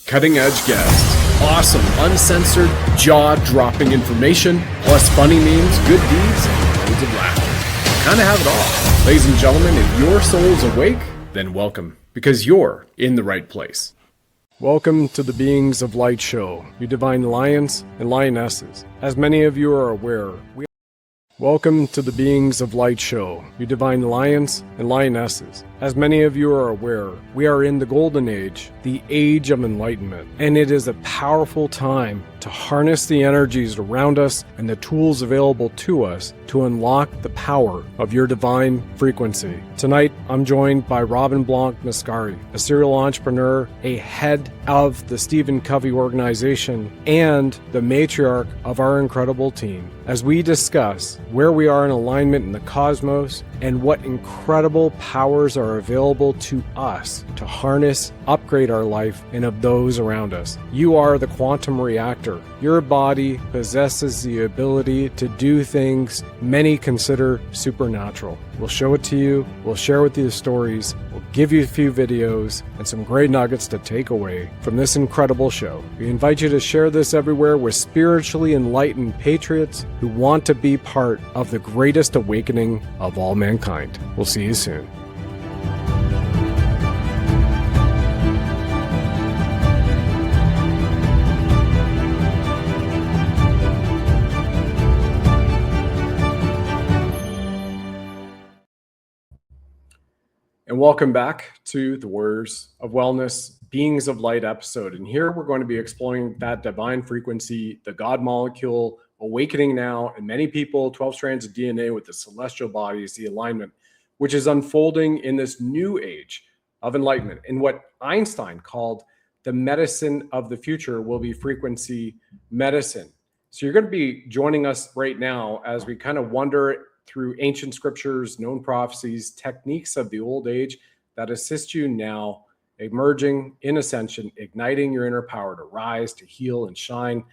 cutting-edge guests, awesome, uncensored, jaw-dropping information, plus funny memes, good deeds, and loads of laughter. Kind of have it all. Ladies and gentlemen, if your soul's awake, then welcome, because you're in the right place. Welcome to the Beings of Light show, you divine lions and lionesses. As many of you are aware, Welcome to the Beings of Light show, you divine lions and lionesses. As many of you are aware, we are in the golden age, the age of enlightenment, and it is a powerful time to harness the energies around us and the tools available to us to unlock the power of your divine frequency. Tonight, I'm joined by Robin Blanc-Mascari, a serial entrepreneur, a head of the Stephen Covey organization, and the matriarch of our incredible team, as we discuss where we are in alignment in the cosmos and what incredible powers are available to us to harness, upgrade our life, and of those around us. You are the quantum reactor. Your body possesses the ability to do things many consider supernatural. We'll show it to you, we'll share with you the stories, we'll give you a few videos and some great nuggets to take away from this incredible show. We invite you to share this everywhere with spiritually enlightened patriots who want to be part of the greatest awakening of all mankind. We'll see you soon. And welcome back to the Warriors of Wellness Beings of Light episode. And here we're going to be exploring that divine frequency, the God molecule, awakening now, and many people, 12 strands of DNA with the celestial bodies, the alignment, which is unfolding in this new age of enlightenment. And what Einstein called the medicine of the future will be frequency medicine. So you're going to be joining us right now as we kind of wander through ancient scriptures, known prophecies, techniques of the old age that assist you now emerging in ascension, igniting your inner power to rise, to heal, and shine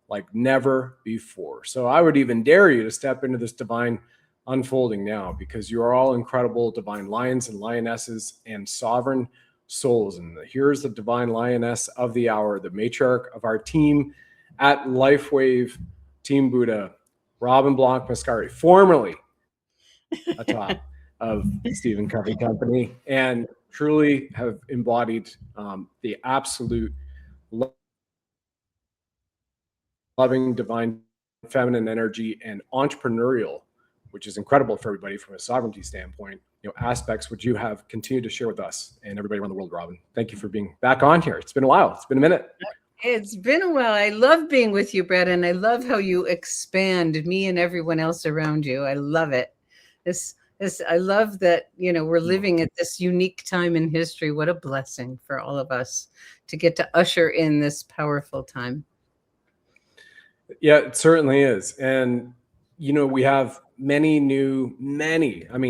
like never before. So I would even dare you to step into this divine unfolding now, because you are all incredible divine lions and lionesses and sovereign souls. And here's the divine lioness of the hour, the matriarch of our team at LifeWave, Team Buddha, Robin Blanc-Mascari, formerly atop of Stephen Covey Company, and truly have embodied the absolute loving divine feminine energy and entrepreneurial, which is incredible for everybody from a sovereignty standpoint, aspects which you have continued to share with us and everybody around the world. Robin, thank you for being back on here. It's been a while. It's been a minute. It's been a while. I love being with you, Brett, and I love how you expand me and everyone else around you. I love it. I love that, we're living at this unique time in history. What a blessing for all of us to get to usher in this powerful time. Yeah, it certainly is. And, we have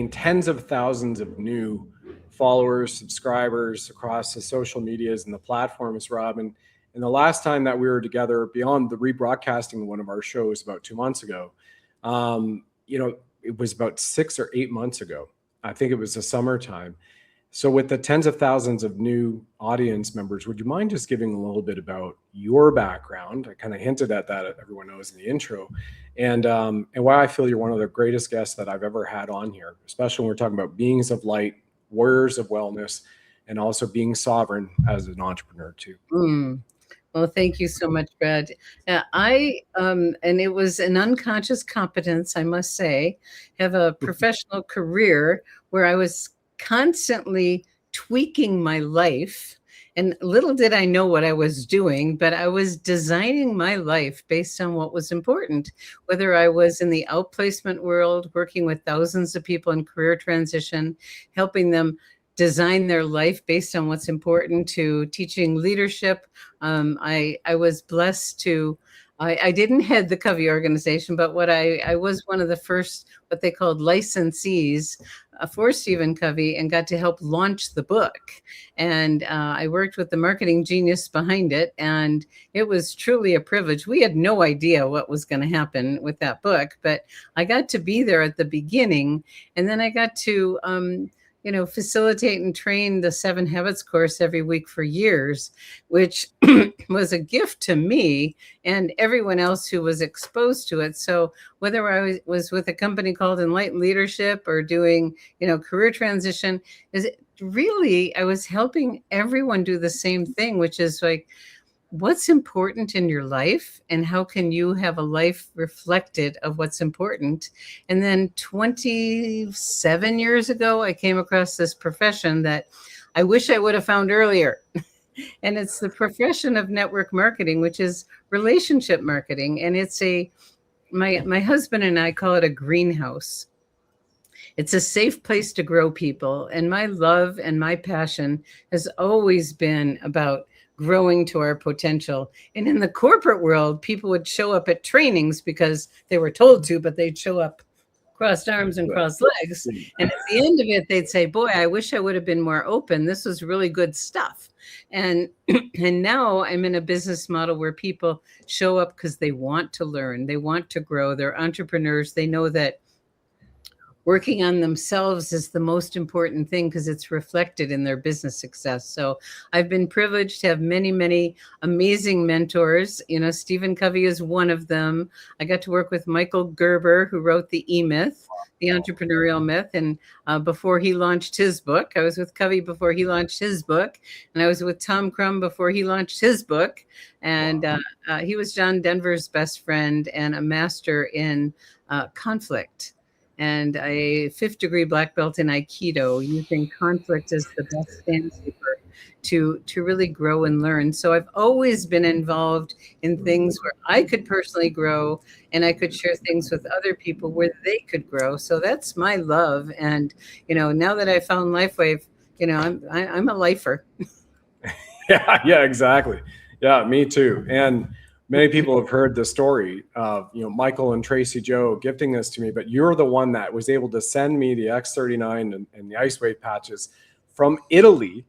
tens of thousands of new followers, subscribers across the social medias and the platforms, Robin. And the last time that we were together, beyond the rebroadcasting of one of our shows about 2 months ago, it was about 6 or 8 months ago. I think it was the summertime. So with the tens of thousands of new audience members, would you mind just giving a little bit about your background? I kind of hinted at that, everyone knows in the intro, and why I feel you're one of the greatest guests that I've ever had on here, especially when we're talking about beings of light, warriors of wellness, and also being sovereign as an entrepreneur too. Well, thank you so much, Brad. And it was an unconscious competence, I must say, have a professional career where I was constantly tweaking my life. And little did I know what I was doing, but I was designing my life based on what was important, whether I was in the outplacement world, working with thousands of people in career transition, helping them design their life based on what's important, to teaching leadership. I was blessed to, I didn't head the Covey organization, but I was one of the first, what they called licensees for Stephen Covey, and got to help launch the book. And I worked with the marketing genius behind it, and it was truly a privilege. We had no idea what was going to happen with that book, but I got to be there at the beginning, and then I got to facilitate and train the 7 Habits course every week for years, which was a gift to me and everyone else who was exposed to it. So whether I was with a company called Enlightened Leadership or doing, career transition, is really, I was helping everyone do the same thing, which is like, what's important in your life and how can you have a life reflected of what's important. And then 27 years ago, I came across this profession that I wish I would have found earlier. And it's the profession of network marketing, which is relationship marketing. And it's my husband and I call it a greenhouse. It's a safe place to grow people. And my love and my passion has always been about growing to our potential. And in the corporate world, people would show up at trainings because they were told to, but they'd show up crossed arms and crossed legs. And at the end of it, they'd say, boy, I wish I would have been more open. This was really good stuff. And now I'm in a business model where people show up because they want to learn. They want to grow. They're entrepreneurs. They know that working on themselves is the most important thing because it's reflected in their business success. So I've been privileged to have many, many amazing mentors. Stephen Covey is one of them. I got to work with Michael Gerber, who wrote The E-Myth, The Entrepreneurial Myth. And before he launched his book, I was with Covey before he launched his book. And I was with Tom Crum before he launched his book. And he was John Denver's best friend and a master in conflict. And a 5th degree black belt in Aikido, using conflict as the best sandpaper to really grow and learn. So I've always been involved in things where I could personally grow and I could share things with other people where they could grow. So that's my love. And, now that I found LifeWave, I'm a lifer. Yeah, exactly. Yeah, me too. And many people have heard the story of, Michael and Tracy Joe gifting this to me, but you're the one that was able to send me the X39 and the IceWave patches from Italy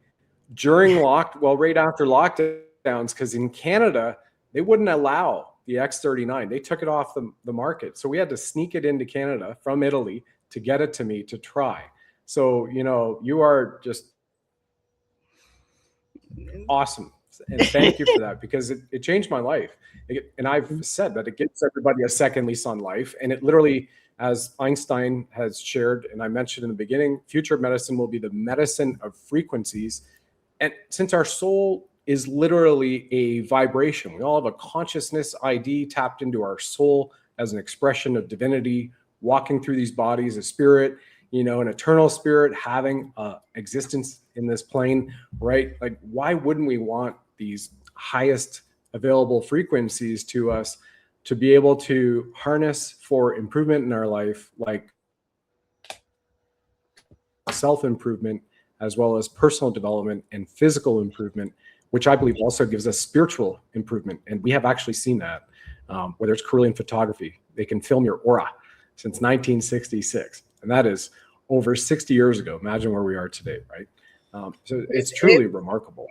during right after lockdowns, because in Canada, they wouldn't allow the X39. They took it off the market. So we had to sneak it into Canada from Italy to get it to me to try. So, you are just awesome. And thank you for that, because it changed my life. And I've said that it gives everybody a second lease on life. And it literally, as Einstein has shared, and I mentioned in the beginning, future medicine will be the medicine of frequencies. And since our soul is literally a vibration, we all have a consciousness ID tapped into our soul as an expression of divinity, walking through these bodies, a spirit, an eternal spirit having existence in this plane, right? Like, why wouldn't we want these highest available frequencies to us to be able to harness for improvement in our life, like self-improvement, as well as personal development and physical improvement, which I believe also gives us spiritual improvement. And we have actually seen that, whether it's Carillion photography, they can film your aura since 1966. And that is over 60 years ago. Imagine where we are today, right? So it's truly remarkable.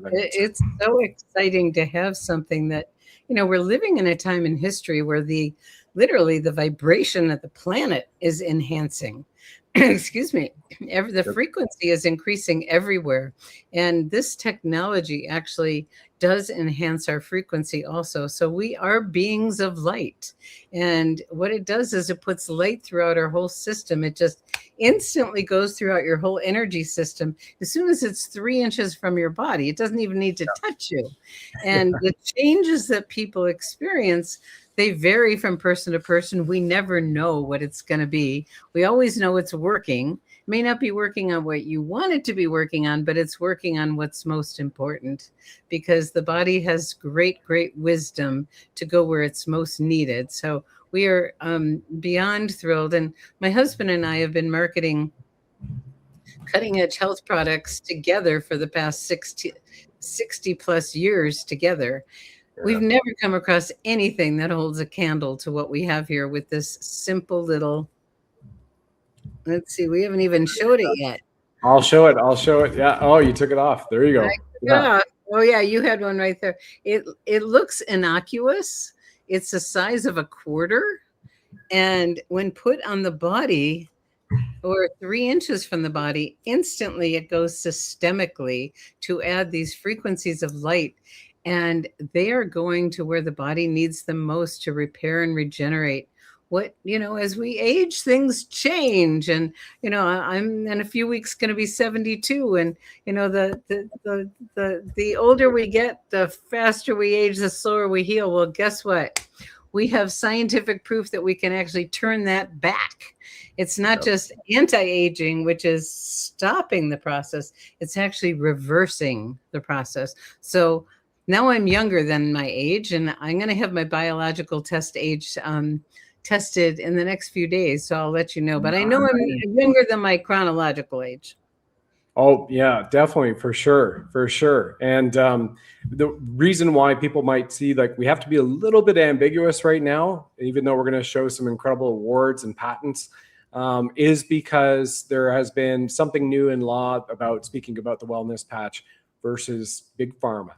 It's so exciting to have something that, we're living in a time in history where literally the vibration of the planet is enhancing. Excuse me. The frequency is increasing everywhere. And this technology actually does enhance our frequency also. So we are beings of light. And what it does is it puts light throughout our whole system. It just instantly goes throughout your whole energy system. As soon as it's 3 inches from your body, it doesn't even need to touch you. And the changes that people experience, they vary from person to person. We never know what it's going to be. We always know it's working. It may not be working on what you want it to be working on, but it's working on what's most important, because the body has great, great wisdom to go where it's most needed. So we are beyond thrilled. And my husband and I have been marketing cutting edge health products together for the past 60 plus years together. Yeah. We've never come across anything that holds a candle to what we have here with this simple little, let's see, we haven't even showed it yet. I'll show it. Yeah. Oh, you took it off. There you go. Yeah. Oh yeah, you had one right there. It looks innocuous. It's the size of a quarter. And when put on the body, or 3 inches from the body, instantly it goes systemically to add these frequencies of light. And they are going to where the body needs them most to repair and regenerate. As we age, things change. And, I'm in a few weeks going to be 72. And, the older we get, the faster we age, the slower we heal. Well, guess what? We have scientific proof that we can actually turn that back. It's not just anti-aging, which is stopping the process. It's actually reversing the process. So now I'm younger than my age, and I'm going to have my biological test age tested in the next few days. So I'll let you know. But I know I'm younger than my chronological age. Oh, yeah, definitely, for sure, for sure. And the reason why people might see, like, we have to be a little bit ambiguous right now, even though we're going to show some incredible awards and patents, is because there has been something new in law about speaking about the wellness patch versus big pharma.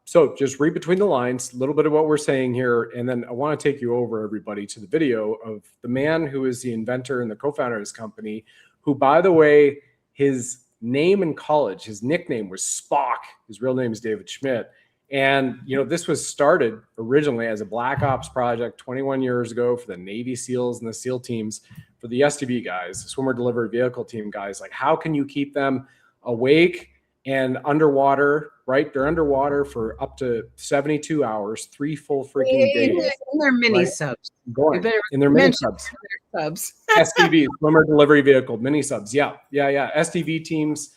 So just read between the lines, a little bit of what we're saying here, and then I want to take you over, everybody, to the video of the man who is the inventor and the co-founder of his company, who, by the way, his name in college, his nickname was Spock. His real name is David Schmidt. And, this was started originally as a Black Ops project 21 years ago for the Navy SEALs and the SEAL teams, for the SDV guys, the swimmer delivery vehicle team guys. Like, how can you keep them awake and underwater, right? They're underwater for up to 72 hours, 3 full freaking days. In their mini subs. Going in their mini subs. SDV, swimmer delivery vehicle, mini subs. Yeah. SDV teams,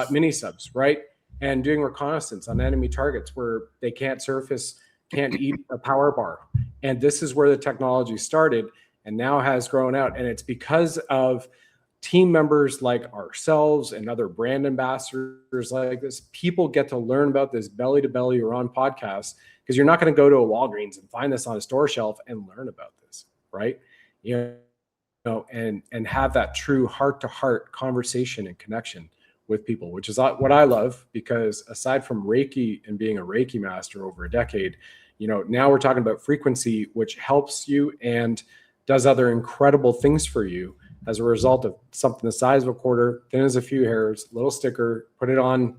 mini subs, right? And doing reconnaissance on enemy targets where they can't surface, can't eat a power bar. And this is where the technology started and now has grown out. And it's because of team members like ourselves and other brand ambassadors like this. People get to learn about this belly to belly or on podcasts, because you're not going to go to a Walgreens and find this on a store shelf and learn about this, right? And have that true heart-to-heart conversation and connection with people, which is what I love, because aside from Reiki and being a Reiki master over a decade, now we're talking about frequency, which helps you and does other incredible things for you as a result of something the size of a quarter, thin as a few hairs, little sticker, put it on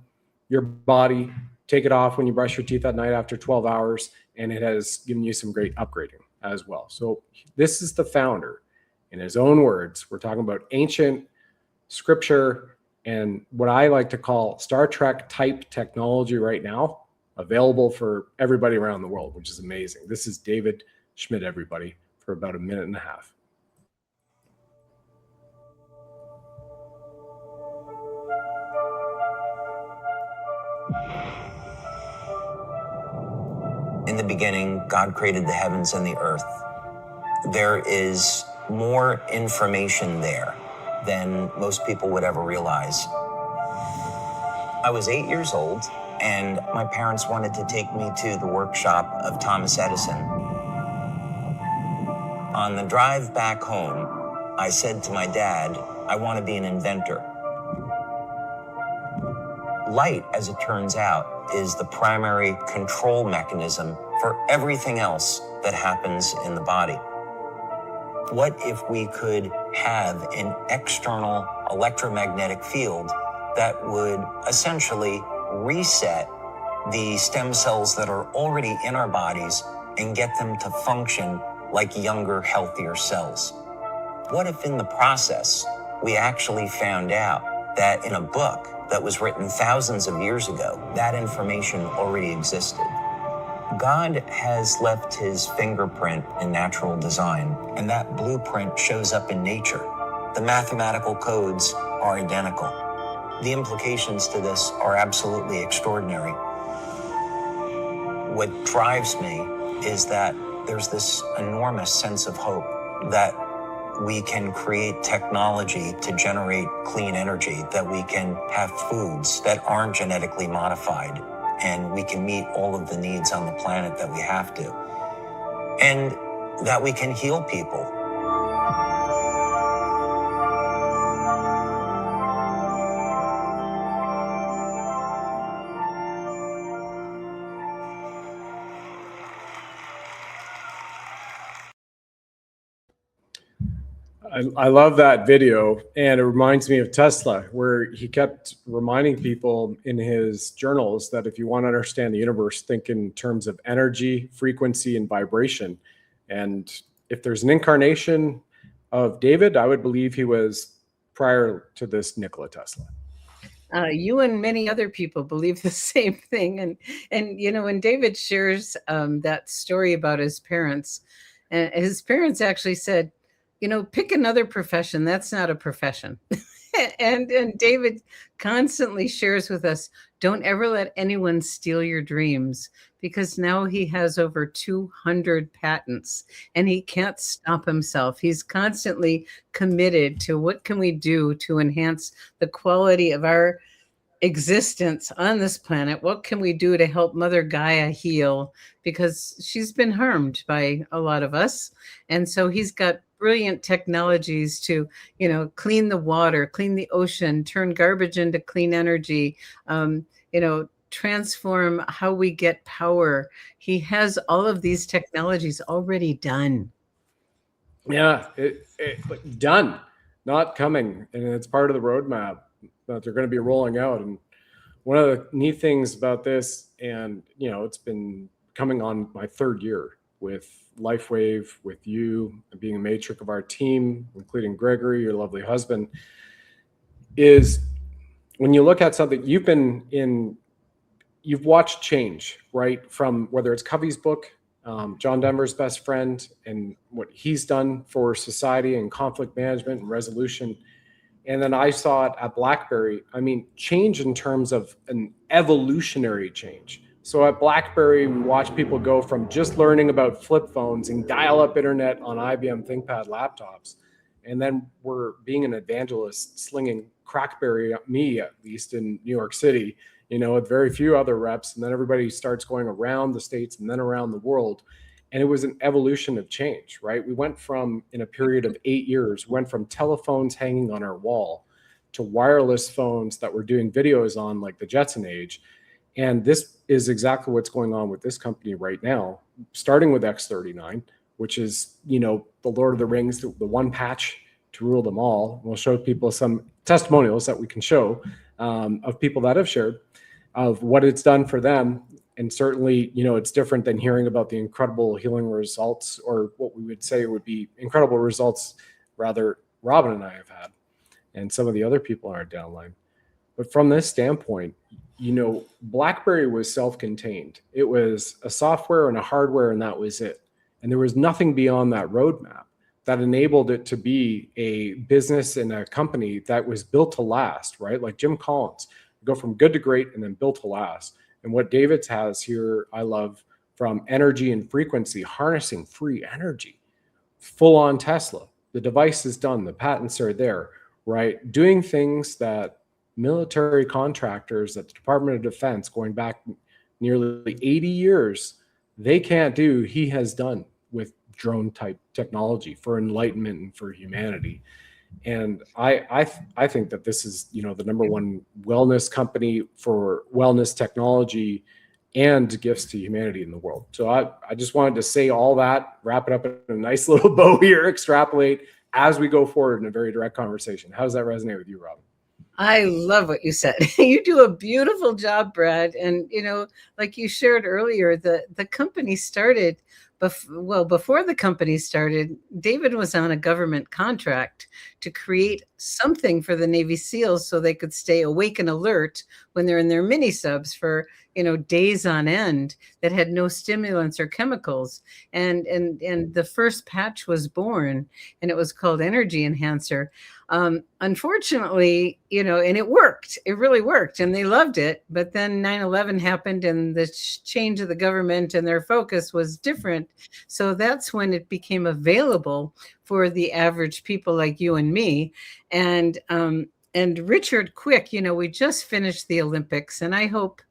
your body, take it off when you brush your teeth at night after 12 hours, and it has given you some great upgrading as well. So this is the founder. In his own words, we're talking about ancient scripture and what I like to call Star Trek type technology right now, available for everybody around the world, which is amazing. This is David Schmidt, everybody, for about a minute and a half. In the beginning, God created the heavens and the earth. There is more information there than most people would ever realize. I was 8 years old, and my parents wanted to take me to the workshop of Thomas Edison. On the drive back home, I said to my dad, I want to be an inventor. Light, as it turns out, is the primary control mechanism for everything else that happens in the body. What if we could have an external electromagnetic field that would essentially reset the stem cells that are already in our bodies and get them to function like younger, healthier cells? What if in the process we actually found out that in a book that was written thousands of years ago, that information already existed? God has left his fingerprint in natural design, and that blueprint shows up in nature. The mathematical codes are identical. The implications to this are absolutely extraordinary. What drives me is that there's this enormous sense of hope that we can create technology to generate clean energy, that we can have foods that aren't genetically modified, and we can meet all of the needs on the planet that we have to, and that we can heal people. I love that video, and it reminds me of Tesla, where he kept reminding people in his journals that if you want to understand the universe, think in terms of energy, frequency, and vibration. And if there's an incarnation of David, I would believe he was prior to this Nikola Tesla. You and many other people believe the same thing, and when David shares that story about his parents, and his parents actually said, pick another profession. That's not a profession. and David constantly shares with us, don't ever let anyone steal your dreams, because now he has over 200 patents and he can't stop himself. He's constantly committed to what can we do to enhance the quality of our existence on this planet. What can we do to help Mother Gaia heal? Because she's been harmed by a lot of us. And so he's got brilliant technologies to, clean the water, clean the ocean, turn garbage into clean energy, transform how we get power. He has all of these technologies already done. Yeah, done, not coming. And it's part of the roadmap that they're going to be rolling out. And one of the neat things about this, and it's been coming on my third year with LifeWave, with you being a matrix of our team, including Gregory, your lovely husband, is when you look at something you've watched change, right? From whether it's Covey's book, John Denver's best friend, and what he's done for society and conflict management and resolution. And then I saw it at BlackBerry. I mean, change in terms of an evolutionary change. So at BlackBerry, we watched people go from just learning about flip phones and dial-up internet on IBM ThinkPad laptops. And then we're being an evangelist, slinging Crackberry, me at least, in New York City, with very few other reps. And then everybody starts going around the States and then around the world. And it was an evolution of change, right? We went from, in a period of 8 years, went from telephones hanging on our wall to wireless phones that we're doing videos on, like the Jetson age. And this is exactly what's going on with this company right now, starting with X39, which is, the Lord of the Rings, the one patch to rule them all. We'll show people some testimonials that we can show of people that have shared of what it's done for them. And certainly, it's different than hearing about the incredible healing results, or what we would say would be incredible results, rather, Robin and I have had, and some of the other people in our downline. But from this standpoint, BlackBerry was self-contained. It was a software and a hardware, and that was it. And there was nothing beyond that roadmap that enabled it to be a business and a company that was built to last, right? Like Jim Collins, go from good to great and then built to last. And what David's has here, I love, from energy and frequency, harnessing free energy, full on Tesla. The device is done. The patents are there, right? Doing things that military contractors at the Department of Defense, going back nearly 80 years, they can't do, he has done with drone type technology for enlightenment and for humanity. And I think that this is, the number one wellness company for wellness technology and gifts to humanity in the world. So I just wanted to say all that, wrap it up in a nice little bow here, extrapolate as we go forward in a very direct conversation. How does that resonate with you, Robin? I love what you said. You do a beautiful job, Brad. And, like you shared earlier, the company started before the company started, David was on a government contract to create something for the Navy SEALs so they could stay awake and alert when they're in their mini subs for, days on end, that had no stimulants or chemicals. And the first patch was born, and it was called Energy Enhancer. Unfortunately, and it worked. It really worked, and they loved it. But then 9/11 happened, and the change of the government and their focus was different. So that's when it became available for the average people like you and me. And Richard Quick, we just finished the Olympics, and I hope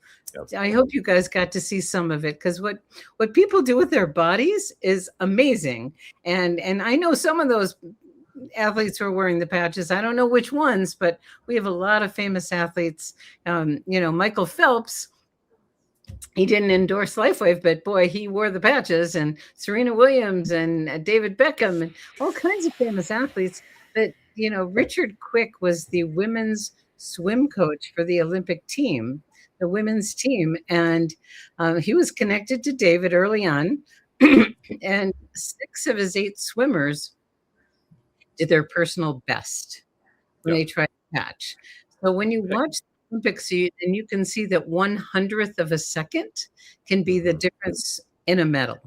you guys got to see some of it, because what people do with their bodies is amazing. And I know some of those athletes who are wearing the patches. I don't know which ones, but we have a lot of famous athletes. Michael Phelps he didn't endorse LifeWave, but boy, he wore the patches, and Serena Williams and David Beckham and all kinds of famous athletes. But, Richard Quick was the women's swim coach for the Olympic team, the women's team. And he was connected to David early on. And 6 of his 8 swimmers did their personal best when they tried to catch. So when you watch the Olympics, and you can see that 1/100th of a second can be the difference in a medal.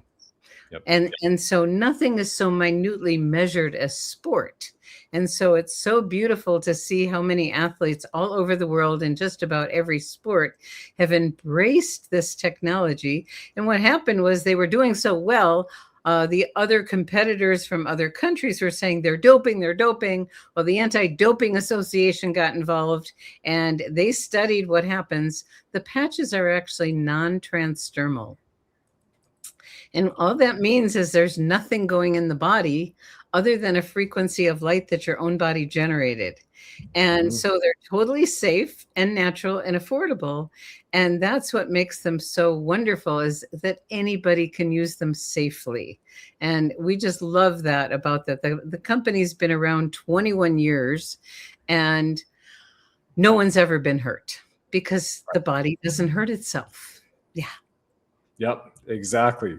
Yep. And so nothing is so minutely measured as sport. And so it's so beautiful to see how many athletes all over the world in just about every sport have embraced this technology. And what happened was they were doing so well. The other competitors from other countries were saying they're doping. Well, the Anti-Doping Association got involved, and they studied what happens. The patches are actually non-transdermal. And all that means is there's nothing going in the body other than a frequency of light that your own body generated. And so they're totally safe and natural and affordable. And that's what makes them so wonderful, is that anybody can use them safely. And we just love that about that. The company's been around 21 years, and no one's ever been hurt because the body doesn't hurt itself. Yeah. Yep, exactly.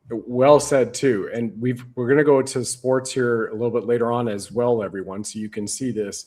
Well said too. And we're going to go to sports here a little bit later on as well, everyone, so you can see this.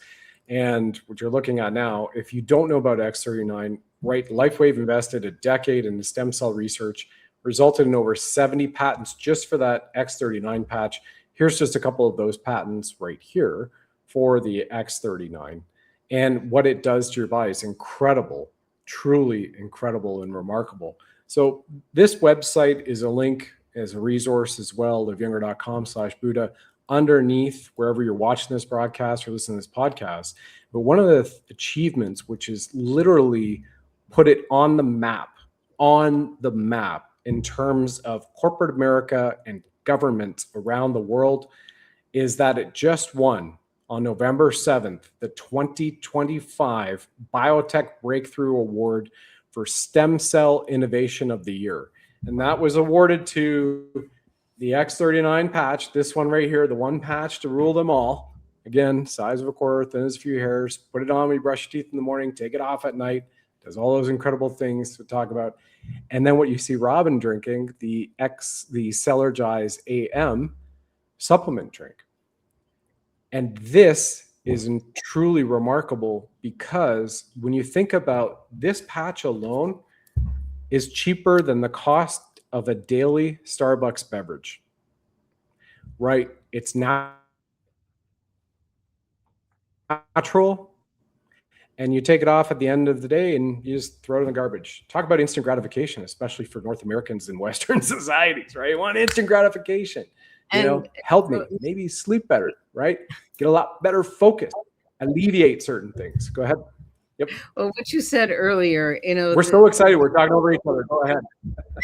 And what you're looking at now, if you don't know about X39, right, LifeWave invested a decade in the stem cell research, resulted in over 70 patents just for that X39 patch. Here's just a couple of those patents right here for the X39. And what it does to your body is incredible, truly incredible and remarkable. So this website is a link as a resource as well, liveyounger.com/Buddha, underneath wherever you're watching this broadcast or listening to this podcast. But one of the achievements, which is literally put it on the map in terms of corporate America and governments around the world, is that it just won on November 7th, the 2025 BIOTECH Breakthrough Award for Stem Cell Innovation of the Year. And that was awarded to the X39 patch, this one right here, the one patch to rule them all. Again, size of a quarter, thin as a few hairs. Put it on when you brush your teeth in the morning, take it off at night. Does all those incredible things to talk about. And then what you see Robin drinking, the Cellergize AM supplement drink. And this is truly remarkable because when you think about this patch alone is cheaper than the cost of a daily Starbucks beverage, right? It's natural, and you take it off at the end of the day and you just throw it in the garbage. Talk about instant gratification, especially for North Americans in Western societies, right? You want instant gratification. Help me, maybe sleep better, right? Get a lot better focus, alleviate certain things. Go ahead. Yep. Well, what you said earlier, we're so excited. We're talking over each other. Go ahead.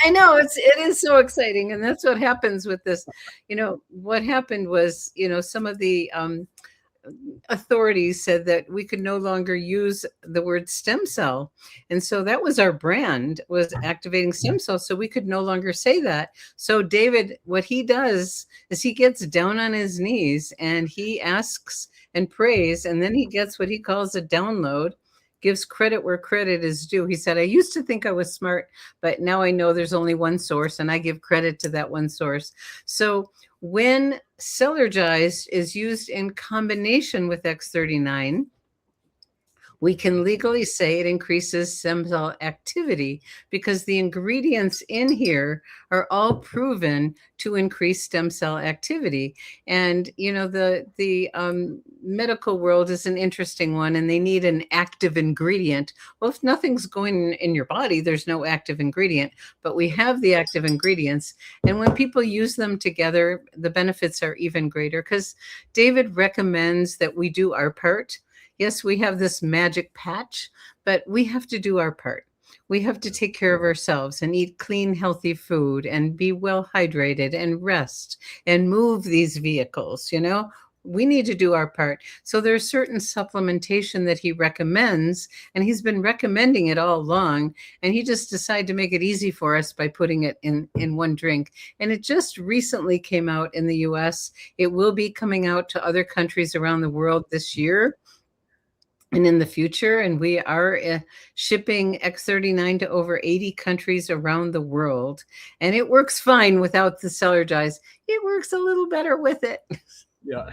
I know it is so exciting. And that's what happens with this. What happened was, some of the authorities said that we could no longer use the word stem cell. And so that was our brand, was activating stem cells. So we could no longer say that. So David, what he does is he gets down on his knees and he asks and prays, and then he gets what he calls a download, gives credit where credit is due. He said, I used to think I was smart, but now I know there's only one source, and I give credit to that one source. So when Cellergize is used in combination with X39, we can legally say it increases stem cell activity because the ingredients in here are all proven to increase stem cell activity. And, the medical world is an interesting one, and they need an active ingredient. Well, if nothing's going in your body, there's no active ingredient, but we have the active ingredients. And when people use them together, the benefits are even greater because David recommends that we do our part. Yes, we have this magic patch, but we have to do our part. We have to take care of ourselves and eat clean, healthy food and be well hydrated and rest and move these vehicles. we need to do our part. So there's certain supplementation that he recommends, and he's been recommending it all along, and he just decided to make it easy for us by putting it in one drink. And it just recently came out in the US. It will be coming out to other countries around the world this year and in the future, and we are shipping X39 to over 80 countries around the world, and it works fine without the Cellergize. It works a little better with it. Yeah.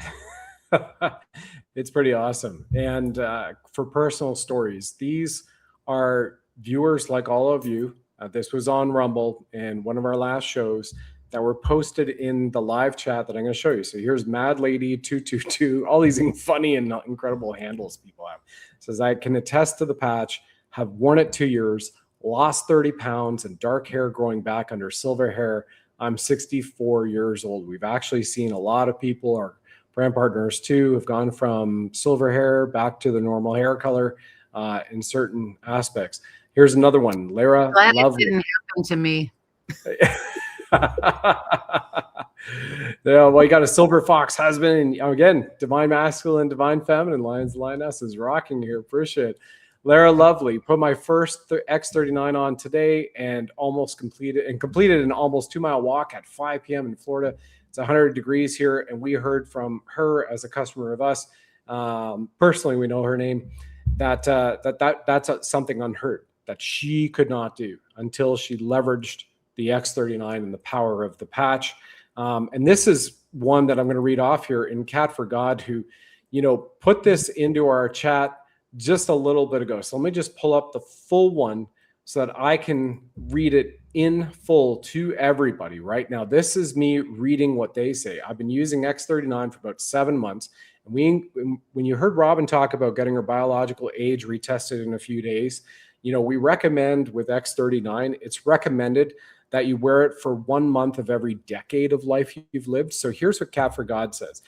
It's pretty awesome. And for personal stories, these are viewers like all of you. This was on Rumble and one of our last shows that were posted in the live chat that I'm going to show you. So here's Mad Lady 222, all these funny and incredible handles people have. It says, I can attest to the patch, have worn it 2 years, lost 30 pounds and dark hair growing back under silver hair. I'm 64 years old. We've actually seen a lot of people, our brand partners too, have gone from silver hair back to the normal hair color in certain aspects. Here's another one, Lara Glad Lovely. it didn't happen to me. Yeah, well, you got a silver fox husband, and again, divine masculine, divine feminine, lions, lionesses, rocking here. Appreciate it. Lara Lovely, put my first X39 on today and completed an almost 2-mile walk at 5 p.m. in Florida. It's 100 degrees here, and we heard from her as a customer of us. Personally, we know her name. That's something unheard that she could not do until she leveraged the X39 and the power of the patch. And this is one that I'm going to read off here in Cat for God, who, put this into our chat just a little bit ago. So let me just pull up the full one so that I can read it in full to everybody right now. This is me reading what they say. I've been using X39 for about 7 months. And when you heard Robin talk about getting her biological age retested in a few days, we recommend with X39, it's recommended that you wear it for 1 month of every decade of life you've lived. So here's what Cat for God says.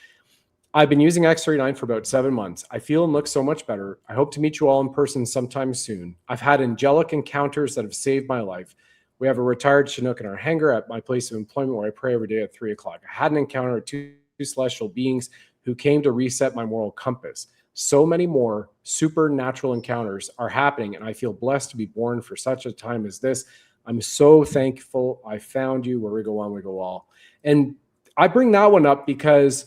I've been using X39 for about 7 months. I feel and look so much better. I hope to meet you all in person sometime soon. I've had angelic encounters that have saved my life. We have a retired Chinook in our hangar at my place of employment where I pray every day at 3 o'clock. I had an encounter with 2 celestial beings who came to reset my moral compass. So many more supernatural encounters are happening, and I feel blessed to be born for such a time as this. I'm so thankful I found you. Where we go one, we go all. And I bring that one up because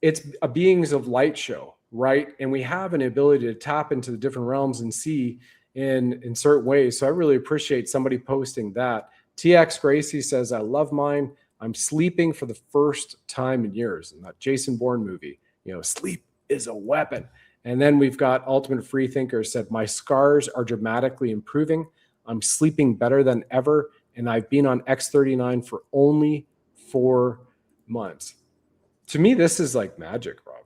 it's a beings of light show, right? And we have an ability to tap into the different realms and see in certain ways. So I really appreciate somebody posting that. TX Gracie says, I love mine. I'm sleeping for the first time in years. In that Jason Bourne movie, sleep is a weapon. And then we've got Ultimate Freethinker said, my scars are dramatically improving. I'm sleeping better than ever. And I've been on X39 for only 4 months. To me, this is like magic, Rob.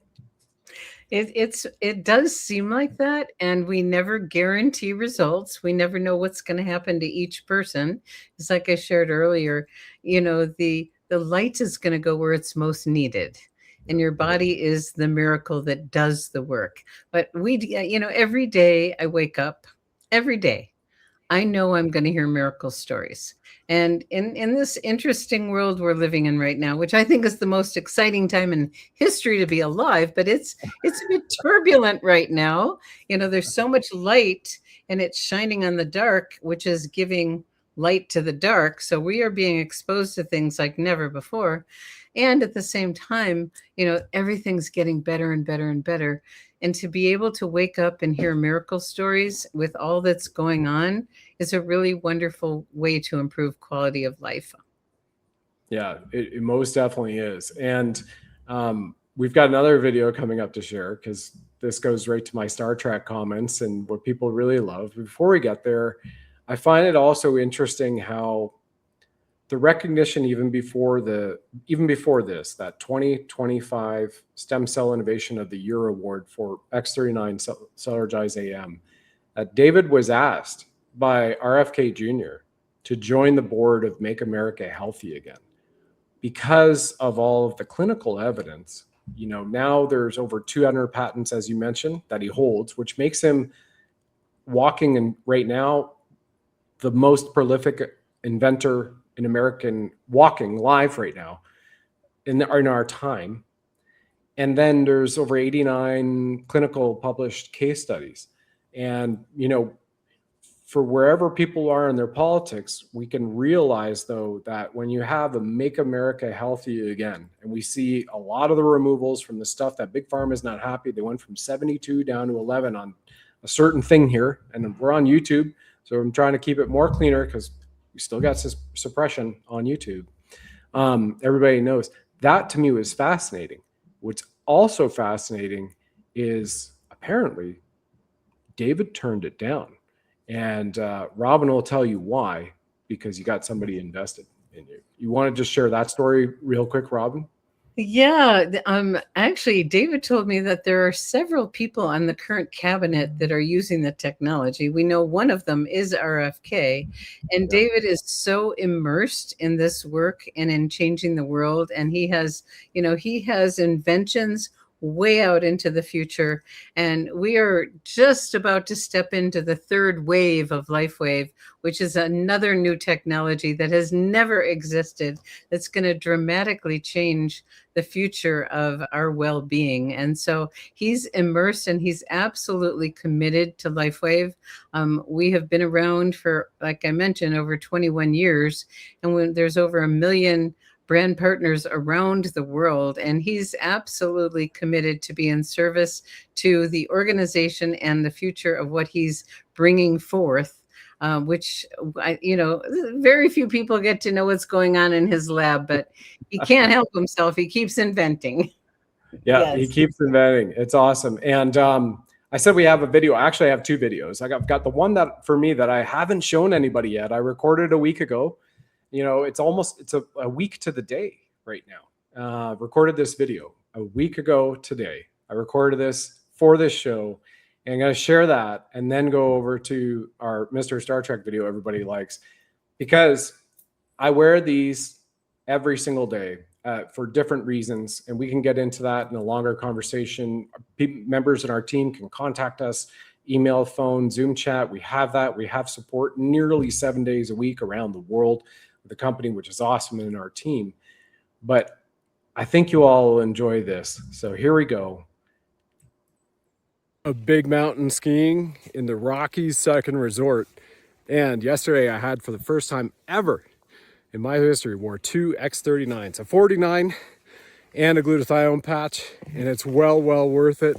It does seem like that, and we never guarantee results. We never know what's going to happen to each person. It's like I shared earlier, the light is going to go where it's most needed, and your body is the miracle that does the work. But every day I wake up, every day, I know I'm going to hear miracle stories. And in this interesting world we're living in right now, which I think is the most exciting time in history to be alive, but it's a bit turbulent right now. There's so much light and it's shining on the dark, which is giving light to the dark. So we are being exposed to things like never before. And at the same time, everything's getting better and better and better. And to be able to wake up and hear miracle stories with all that's going on is a really wonderful way to improve quality of life. Yeah, it most definitely is. And we've got another video coming up to share because this goes right to my Star Trek comments and what people really love. Before we get there, I find it also interesting how the recognition even before this, that 2025 Stem Cell Innovation of the Year Award for X39 Cellergize AM, David was asked by RFK Jr. to join the board of Make America Healthy Again because of all of the clinical evidence. Now there's over 200 patents, as you mentioned, that he holds, which makes him walking and right now the most prolific inventor in American walking live right now in our time. And then there's over 89 clinical published case studies. And, for wherever people are in their politics, we can realize, though, that when you have a Make America Healthy Again, and we see a lot of the removals from the stuff that Big Pharma is not happy, they went from 72 down to 11 on a certain thing here, and we're on YouTube, so I'm trying to keep it more cleaner because we still got suppression on YouTube. Everybody knows. That to me was fascinating. What's also fascinating is apparently David turned it down. And Robin will tell you why, because you got somebody invested in you. You want to just share that story real quick, Robin? Yeah, actually, David told me that there are several people on the current cabinet that are using the technology. We know one of them is RFK, and David is so immersed in this work and in changing the world. And he has inventions way out into the future. And we are just about to step into the third wave of LifeWave, which is another new technology that has never existed, that's going to dramatically change the future of our well-being. And so he's immersed and he's absolutely committed to LifeWave. We have been around for, like I mentioned, over 21 years. And when there's over 1 million brand partners around the world, and he's absolutely committed to be in service to the organization and the future of what he's bringing forth, which very few people get to know what's going on in his lab, but he can't help himself. He keeps inventing. Yeah, yes. He keeps inventing. It's awesome. And I said we have a video. Actually, I have 2 videos. I've got the one that for me that I haven't shown anybody yet. I recorded a week ago. It's a week to the day right now. Recorded this video a week ago today. I recorded this for this show, and I'm going to share that and then go over to our Mr. Star Trek video everybody likes, because I wear these every single day for different reasons, and we can get into that in a longer conversation. Members in our team can contact us, email, phone, Zoom chat. We have that. We have support nearly 7 days a week around the world. The company, which is awesome, in our team. But I think you all will enjoy this. So here we go. A big mountain skiing in the Rockies second resort. And yesterday I had, for the first time ever in my history, wore 2 X39s, a 49 and a glutathione patch, and it's well worth it.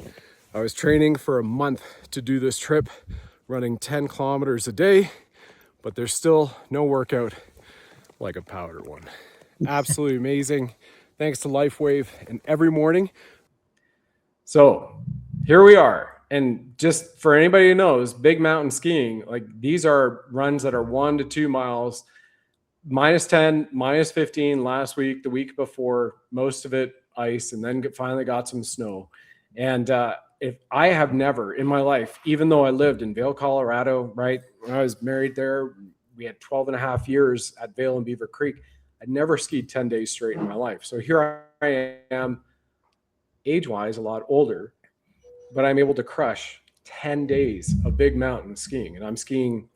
I was training for a month to do this trip, running 10 kilometers a day, but there's still no workout like a powder one. Absolutely amazing. Thanks to LifeWave and every morning. So here we are. And just for anybody who knows, big mountain skiing, like these are runs that are 1 to 2 miles, -10, -15 last week, the week before, most of it ice, and then finally got some snow. And if I have never in my life, even though I lived in Vail, Colorado, right, when I was married there, we had 12 and a half years at Vail and Beaver Creek. I'd never skied 10 days straight in my life. So here I am, age-wise, a lot older, but I'm able to crush 10 days of big mountain skiing. And I'm skiing,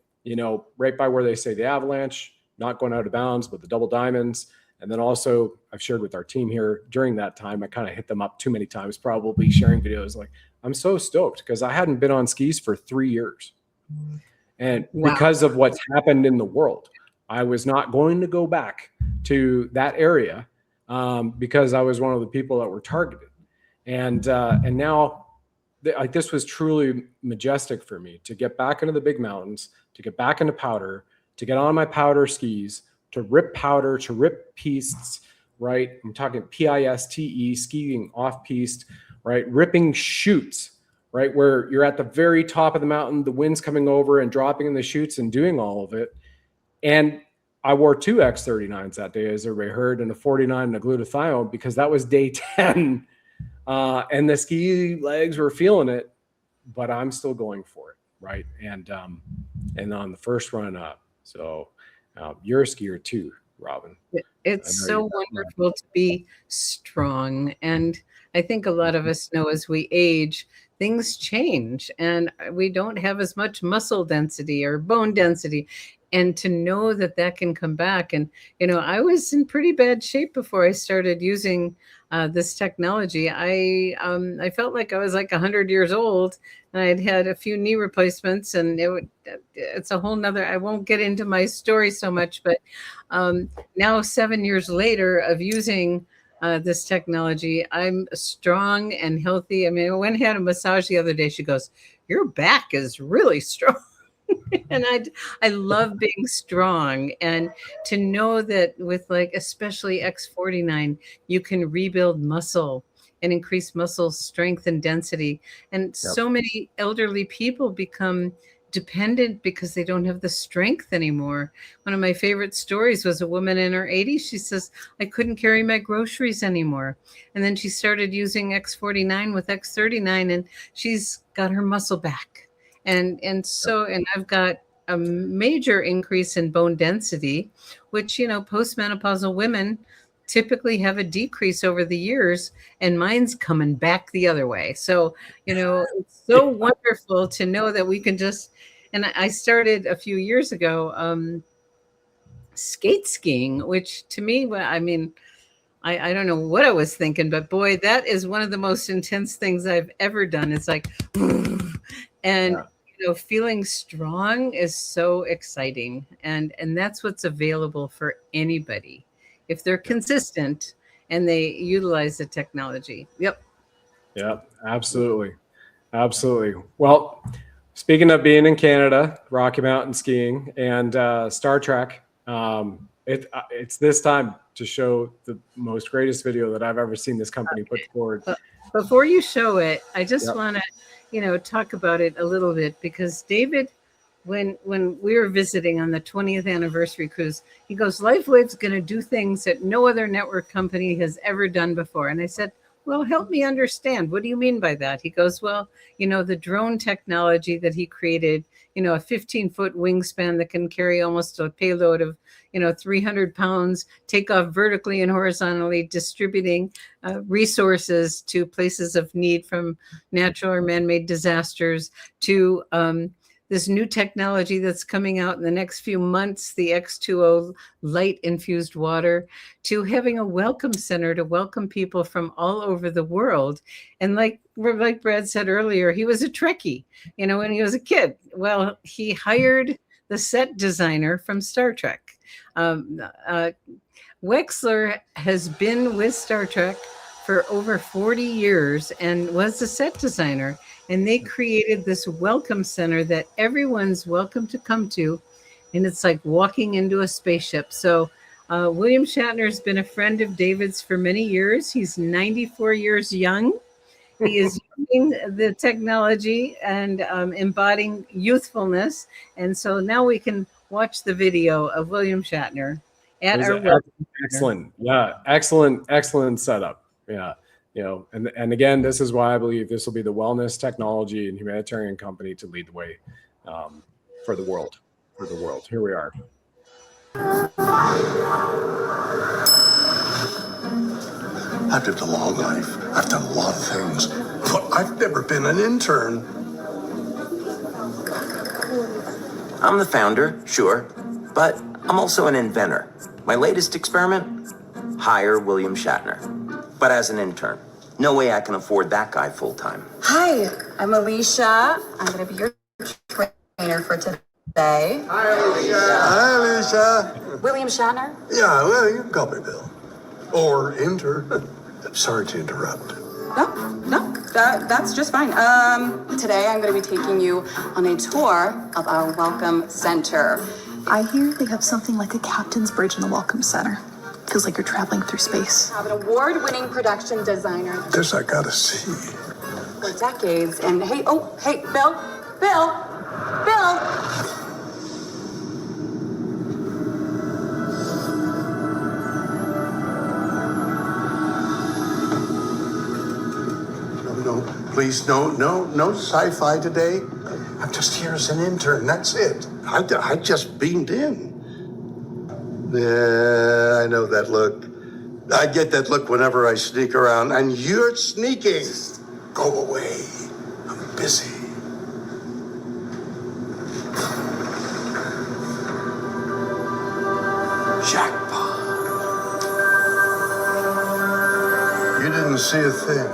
right by where they say the avalanche, not going out of bounds, but the double diamonds. And then also I've shared with our team here during that time, I kind of hit them up too many times, probably sharing videos. Like, I'm so stoked because I hadn't been on skis for 3 years. And because of what's happened in the world, I was not going to go back to that area because I was one of the people that were targeted. And now, this was truly majestic for me to get back into the big mountains, to get back into powder, to get on my powder skis, to rip powder, to rip pistes, right? I'm talking PISTE, skiing off-piste, right? Ripping chutes, right? Where you're at the very top of the mountain, the wind's coming over and dropping in the chutes and doing all of it. And I wore 2 X39s that day, as everybody heard, and a 49 and a glutathione, because that was day 10. And the ski legs were feeling it, but I'm still going for it, right? And on the first run up. So you're a skier too, Robin. It's so wonderful to be strong. And I think a lot of us know as we age, things change and we don't have as much muscle density or bone density. and to know that that can come back. And, I was in pretty bad shape before I started using this technology. I felt like I was like 100 years old, and I'd had a few knee replacements, and it's a whole nother, I won't get into my story so much, but now 7 years later of using this technology, I'm strong and healthy. I mean, I went and had a massage the other day. She goes, "Your back is really strong." And I love being strong, and to know that with, like, especially X49, you can rebuild muscle and increase muscle strength and density. And Yep. so many elderly people become dependent because they don't have the strength anymore. One of my favorite stories was a woman in her 80s. She says, "I couldn't carry my groceries anymore." And then she started using X49 with X39, and she's got her muscle back. And I've got a major increase in bone density, which, postmenopausal women typically have a decrease over the years, and mine's coming back the other way. So, it's so wonderful to know that we can just, and I started a few years ago, skate skiing, which to me, I mean, I don't know what I was thinking, but boy, that is one of the most intense things I've ever done. It's like, and Yeah. feeling strong is so exciting, and that's what's available for anybody if they're consistent and they utilize the technology. Yep. Yeah, absolutely. Absolutely. Well, speaking of being in Canada, Rocky Mountain skiing, and Star Trek, it's this time to show the most greatest video that I've ever seen this company put forward. Before you show it, I just Yep. want to, talk about it a little bit, because David, when we were visiting on the 20th anniversary cruise, he goes, "LifeWave's going to do things that no other network company has ever done before." And I said, "Well, help me understand. What do you mean by that?" He goes, "Well, the drone technology that he created, a 15-foot wingspan that can carry almost a payload of, 300 pounds, take off vertically and horizontally, distributing resources to places of need, from natural or man-made disasters to this new technology that's coming out in the next few months, the X2O light-infused water, to having a welcome center to welcome people from all over the world." And like Brad said earlier, he was a Trekkie, when he was a kid. Well, he hired the set designer from Star Trek. Wexler has been with Star Trek for over 40 years and was the set designer. And they created this welcome center that everyone's welcome to come to. And it's like walking into a spaceship. So William Shatner has been a friend of David's for many years. He's 94 years young. He is using the technology and embodying youthfulness. And so now we can watch the video of William Shatner at our welcome. Excellent. Yeah. Excellent setup. Yeah. And again, this is why I believe this will be the wellness, technology, and humanitarian company to lead the way for the world. Here we are. I've lived a long life. I've done a lot of things, but I've never been an intern. I'm the founder, sure, but I'm also an inventor. My latest experiment? Hire William Shatner, but as an intern. No way I can afford that guy full time. Hi, I'm Alicia. I'm going to be your trainer for today. Hi, Alicia. Hi, Alicia. William Shatner? Yeah, well, you can call me Bill. Or intern. Sorry to interrupt. No, that's just fine. Today I'm going to be taking you on a tour of our Welcome Center. I hear they have something like a captain's bridge in the Welcome Center. Feels like you're traveling through space. I have an award-winning production designer This I gotta see. for decades. And hey, Bill. No, please, no sci-fi today. I'm just here as an intern, that's it. I just beamed in. Yeah, I know that look. I get that look whenever I sneak around, and you're sneaking. Go away. I'm busy. Jackpot. You didn't see a thing.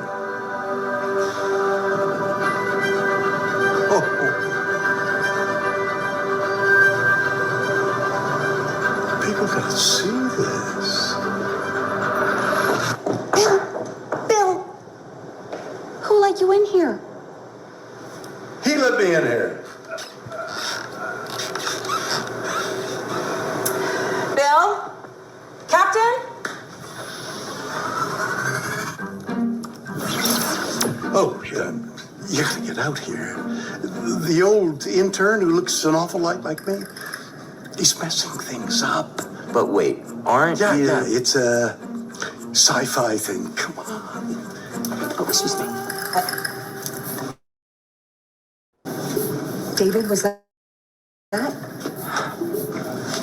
Oh. People gotta see this. Bill, who let you in here? He let me in here. Bill? Captain? Oh, yeah. You gotta get out here. The old intern who looks an awful lot like me, he's messing things up. But wait, aren't you? Yeah, it's a sci-fi thing. Come on. Oh, excuse me. David, was that?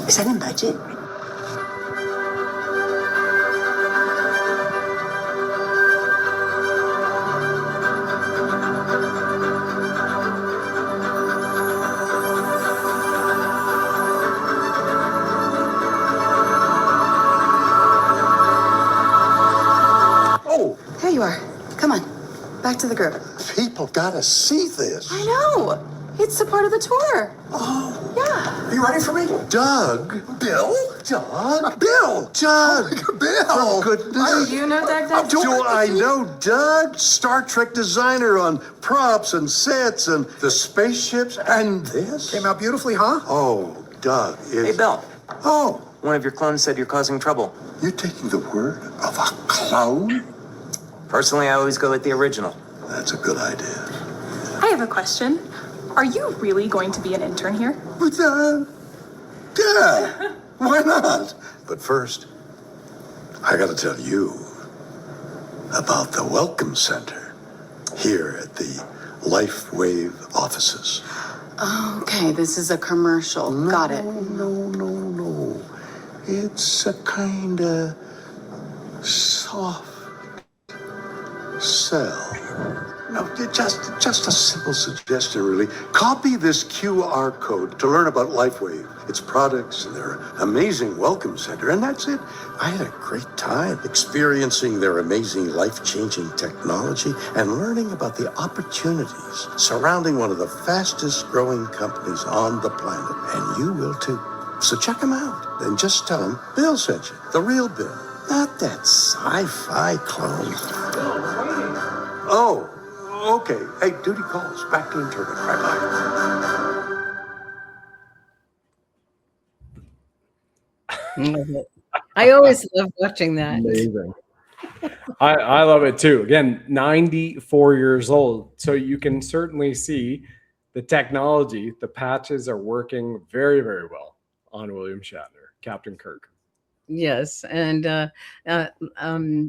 Is that in budget? Oh, Here you are. Come on. Back to the group. people gotta see this. I know. It's a part of the tour. Oh, Yeah. are you ready for me? Doug. Bill? Doug? Bill. Doug. Bill. For goodness. Do you know Doug? Do I know Doug? Star Trek designer on props and sets and the spaceships and this? Came out beautifully, huh? Oh, Doug is... Hey, Bill. Oh, One of your clones said you're causing trouble. you're taking the word of a clone? Personally, I always go with the original. That's a good idea. I have a question. Are you really going to be an intern here? But, yeah, why not? But first, I gotta tell you about the Welcome Center here at the LifeWave offices. Okay, this is a commercial. Got it. No. It's a kinda soft sell. No, just a simple suggestion, really. Copy this QR code to learn about LifeWave, its products, and their amazing welcome center, and that's it. I had a great time experiencing their amazing life-changing technology and learning about the opportunities surrounding one of the fastest-growing companies on the planet, and you will too. So check them out, and just tell them Bill sent you, the real Bill, not that sci-fi clone. Oh. Okay. Hey, duty calls. Back to internet. Bye-bye. Love it. I always love watching that. Amazing. I love it too. Again, 94 years old. So you can certainly see the technology, the patches are working very, very well on William Shatner, Captain Kirk. Yes, and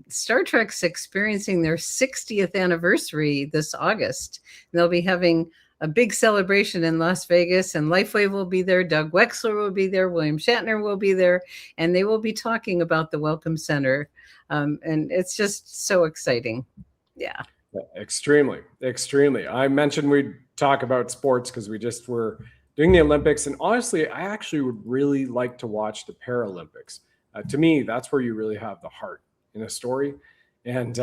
Star Trek's experiencing their 60th anniversary this August. And they'll be having a big celebration in Las Vegas, and LifeWave will be there. Doug Wexler will be there. William Shatner will be there, and they will be talking about the Welcome Center. And it's just so exciting. Yeah. Extremely. I mentioned we'd talk about sports because we just were doing the Olympics. And honestly, I actually would really like to watch the Paralympics. To me, that's where you really have the heart in a story. And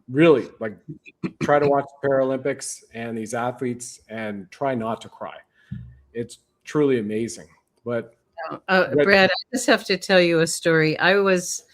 really, like, try to watch the Paralympics and these athletes and try not to cry. It's truly amazing. But Brad, I just have to tell you a story. I was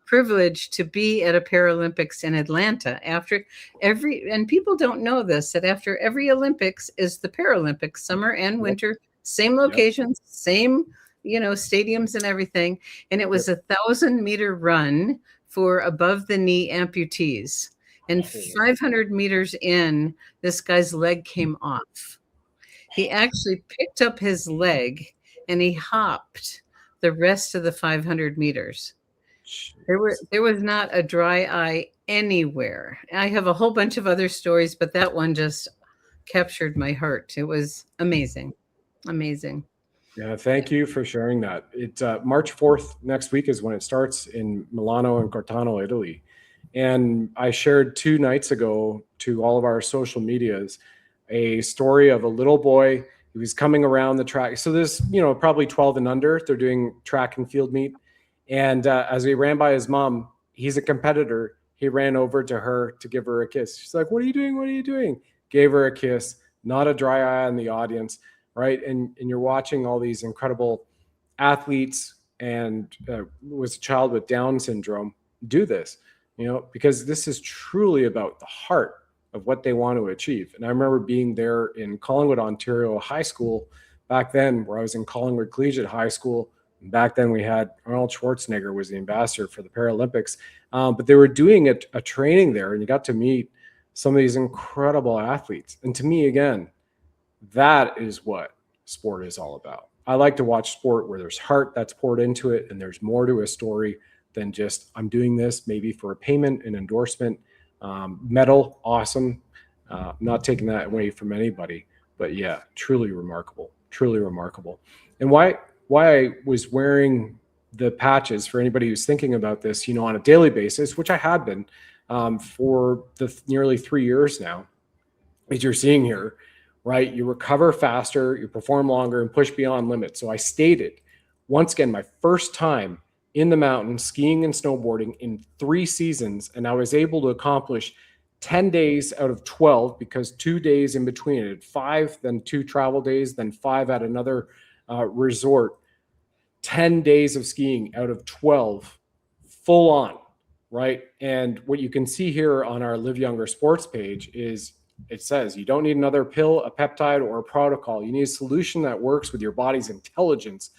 privileged to be at a Paralympics in Atlanta after and people don't know this, that after every Olympics is the Paralympics, summer and winter, same locations, same stadiums and everything. And it was 1,000-meter run for above the knee amputees. And 500 meters in, this guy's leg came off. He actually picked up his leg and he hopped the rest of the 500 meters. There was not a dry eye anywhere. I have a whole bunch of other stories, but that one just captured my heart. It was amazing. Yeah, thank you for sharing that. It's March 4th next week is when it starts in Milano and Cortano, Italy. And I shared 2 nights ago to all of our social medias a story of a little boy. He was coming around the track. So there's, probably 12 and under. They're doing track and field meet. And as we ran by his mom, he's a competitor. He ran over to her to give her a kiss. She's like, "What are you doing? What are you doing?" Gave her a kiss, not a dry eye in the audience, right? And you're watching all these incredible athletes and was a child with Down syndrome do this, because this is truly about the heart of what they want to achieve. And I remember being there in Collingwood, Ontario High School back then, where I was in Collingwood Collegiate High School. And back then we had Arnold Schwarzenegger was the ambassador for the Paralympics. But they were doing a training there, and you got to meet some of these incredible athletes. And to me, again, that is what sport is all about. I like to watch sport where there's heart that's poured into it, and there's more to a story than just, I'm doing this maybe for a payment, an endorsement, medal, awesome. Not taking that away from anybody, but yeah, truly remarkable, truly remarkable. And why I was wearing the patches, for anybody who's thinking about this, on a daily basis, which I had been for the nearly 3 years now, as you're seeing here, right? You recover faster, you perform longer, and push beyond limits. So I stated, once again, my first time in the mountains, skiing and snowboarding in 3 seasons, and I was able to accomplish 10 days out of 12, because 2 days in between it, 5, then 2 travel days, then 5 at another resort. 10 days of skiing out of 12, full on, right? And what you can see here on our Live Younger Sports page is it says you don't need another pill, a peptide, or a protocol. You need a solution that works with your body's intelligence,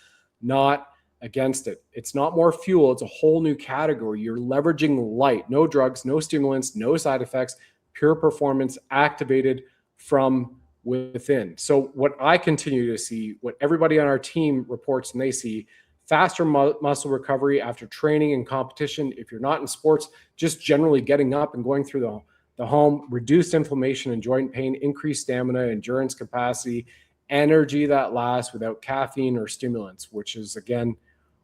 not against it. It's not more fuel. It's a whole new category. You're leveraging light, no drugs, no stimulants, no side effects, pure performance activated from within. So what I continue to see, what everybody on our team reports and they see, faster muscle recovery after training and competition. If you're not in sports, just generally getting up and going through the home, reduced inflammation and joint pain, increased stamina, endurance capacity, energy that lasts without caffeine or stimulants, which is, again,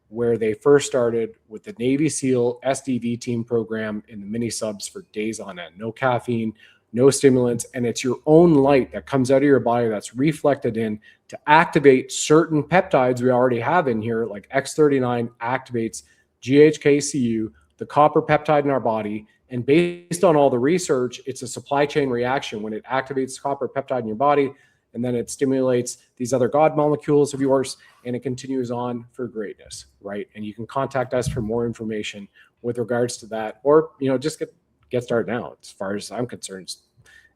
where they first started with the Navy SEAL SDV team program in the mini subs for days on end. No caffeine, no stimulants, and it's your own light that comes out of your body that's reflected in to activate certain peptides we already have in here, like X39 activates GHKCU, the copper peptide in our body. And based on all the research, it's a supply chain reaction when it activates copper peptide in your body, and then it stimulates these other God molecules of yours, and it continues on for greatness, right? And you can contact us for more information with regards to that, or, just get started now. As far as I'm concerned, it's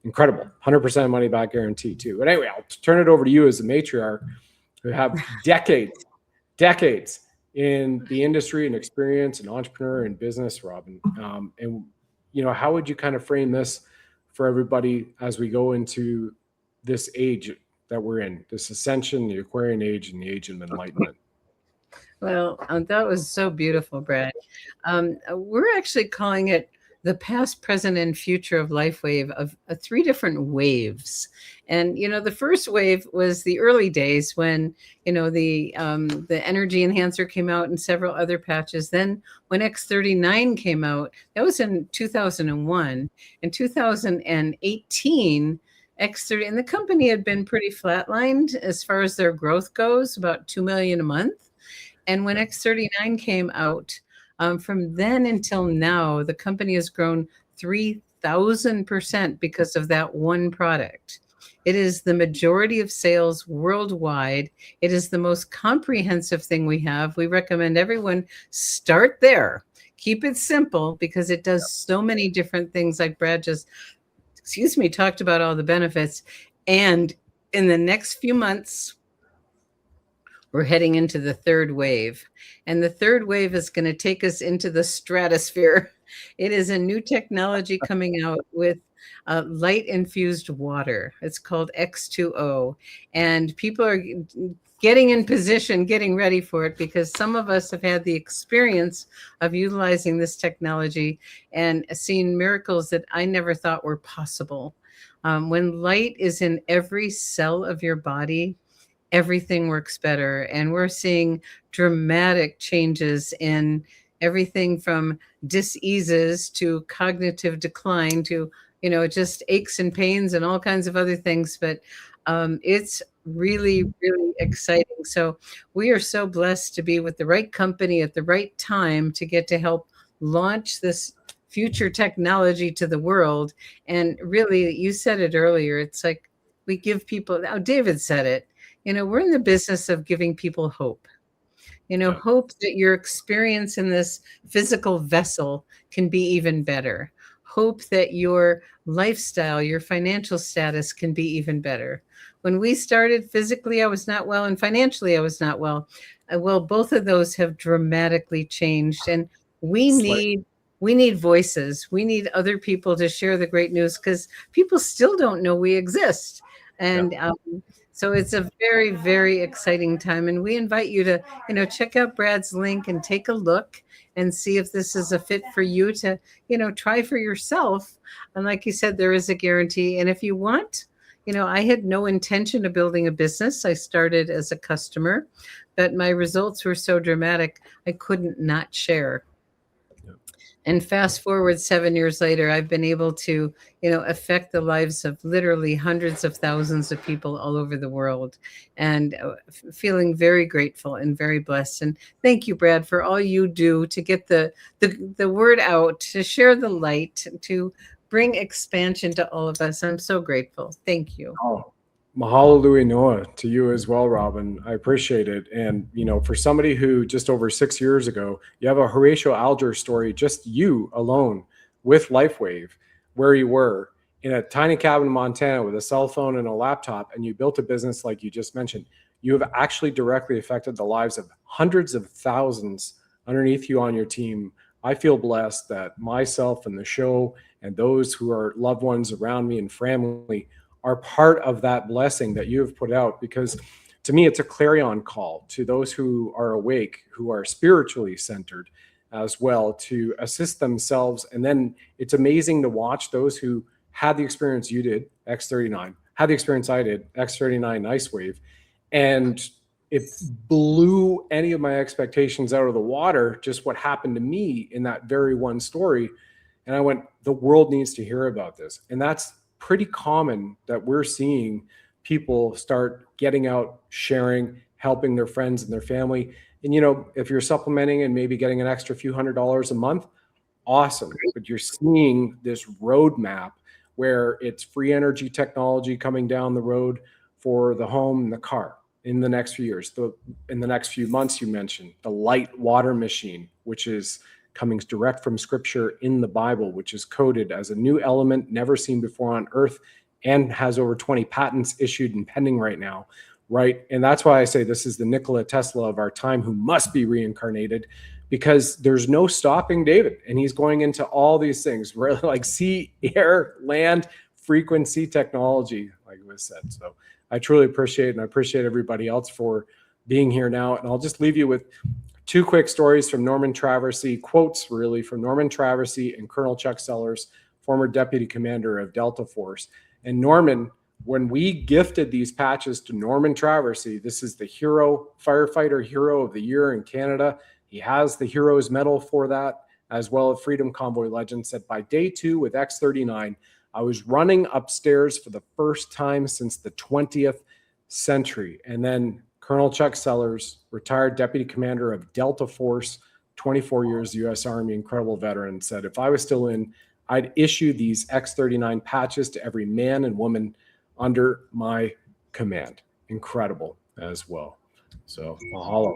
incredible. 100% money back guarantee too. But anyway, I'll turn it over to you as the matriarch, who have decades in the industry and experience and entrepreneur and business, Robin. And how would you kind of frame this for everybody as we go into this age that we're in, this ascension, the Aquarian age, and the age of enlightenment? Well, that was so beautiful, Brad. We're actually calling it the past, present, and future of LifeWave, of 3 different waves. And, the first wave was the early days when, the energy enhancer came out and several other patches. Then when X39 came out, that was in 2001. In 2018, X30, and the company had been pretty flatlined as far as their growth goes, about 2 million a month. And when X39 came out, from then until now, the company has grown 3,000% because of that one product. It is the majority of sales worldwide. It is the most comprehensive thing we have. We recommend everyone start there. Keep it simple, because it does so many different things, like Brad just, talked about all the benefits. And in the next few months, we're heading into the 3rd wave. And the 3rd wave is going to take us into the stratosphere. It is a new technology coming out with light-infused water. It's called X2O. And people are getting in position, getting ready for it, because some of us have had the experience of utilizing this technology and seeing miracles that I never thought were possible. When light is in every cell of your body, everything works better. And we're seeing dramatic changes in everything from diseases to cognitive decline to, just aches and pains and all kinds of other things. But it's really, really exciting. So we are so blessed to be with the right company at the right time to get to help launch this future technology to the world. And really, you said it earlier, it's like we give people, now David said it, we're in the business of giving people hope. Hope that your experience in this physical vessel can be even better. Hope that your lifestyle, your financial status can be even better. When we started, physically, I was not well, and financially, I was not well. Well, both of those have dramatically changed, and we need voices. We need other people to share the great news because people still don't know we exist. And so it's a very, very exciting time. And we invite you to, check out Brad's link and take a look and see if this is a fit for you to, try for yourself. And like you said, there is a guarantee. And if you want, I had no intention of building a business. I started as a customer, but my results were so dramatic, I couldn't not share. And fast forward 7 years later, I've been able to, affect the lives of literally hundreds of thousands of people all over the world, and feeling very grateful and very blessed. And thank you, Brad, for all you do to get the word out, to share the light, to bring expansion to all of us. I'm so grateful. Thank you. Oh, mahalo lui noa to you as well, Robin. I appreciate it. And, for somebody who just over 6 years ago, you have a Horatio Alger story, just you alone with LifeWave, where you were in a tiny cabin in Montana with a cell phone and a laptop, and you built a business like you just mentioned. You have actually directly affected the lives of hundreds of thousands underneath you on your team. I feel blessed that myself and the show and those who are loved ones around me and family are part of that blessing that you have put out, because to me, it's a clarion call to those who are awake, who are spiritually centered as well, to assist themselves. And then it's amazing to watch those who had the experience you did, X39, had the experience I did, X39 NiceWave, and it blew any of my expectations out of the water, just what happened to me in that very one story. And I went, the world needs to hear about this. And that's pretty common that we're seeing people start getting out, sharing, helping their friends and their family. And, if you're supplementing and maybe getting an extra few $100s a month, awesome. But you're seeing this roadmap where it's free energy technology coming down the road for the home and the car in the next few years. In the next few months, you mentioned the light water machine, which is coming direct from scripture in the Bible, which is coded as a new element never seen before on earth and has over 20 patents issued and pending right now, right? And that's why I say this is the Nikola Tesla of our time, who must be reincarnated, because there's no stopping David. And he's going into all these things, really, like sea, air, land, frequency technology, like it was said. So I truly appreciate it, and I appreciate everybody else for being here now. And I'll just leave you with two quick stories from Norman Traversy, quotes really from Norman Traversy and Colonel Chuck Sellers, former deputy commander of Delta Force. And Norman, when we gifted these patches to Norman Traversy, this is the hero, firefighter hero of the year in Canada. He has the hero's medal for that, as well as Freedom Convoy legend, said by day 2 with X39, I was running upstairs for the first time since the 20th century. And then Colonel Chuck Sellers, retired deputy commander of Delta Force, 24 years U.S. Army, incredible veteran, said, if I was still in, I'd issue these X39 patches to every man and woman under my command. Incredible as well. So mahalo,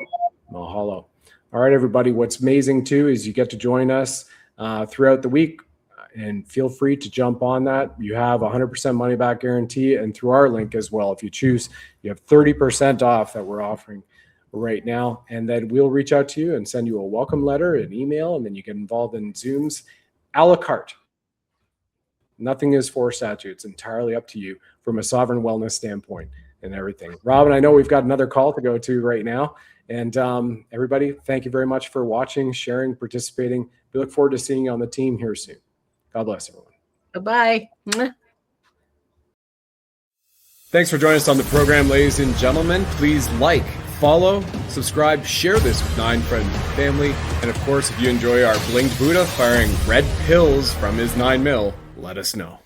mahalo. All right, everybody. What's amazing too is you get to join us throughout the week, and feel free to jump on that. You have 100% money back guarantee, and through our link as well. If you choose, you have 30% off that we're offering right now. And then we'll reach out to you and send you a welcome letter, an email, and then you get involved in Zooms a la carte. Nothing is forced at you. It's entirely up to you from a sovereign wellness standpoint and everything. Robin, I know we've got another call to go to right now. And everybody, thank you very much for watching, sharing, participating. We look forward to seeing you on the team here soon. God bless everyone. Bye-bye. Thanks for joining us on the program, ladies and gentlemen. Please like, follow, subscribe, share this with 9 friends and family. And of course, if you enjoy our blinged Buddha firing red pills from his 9mm, let us know.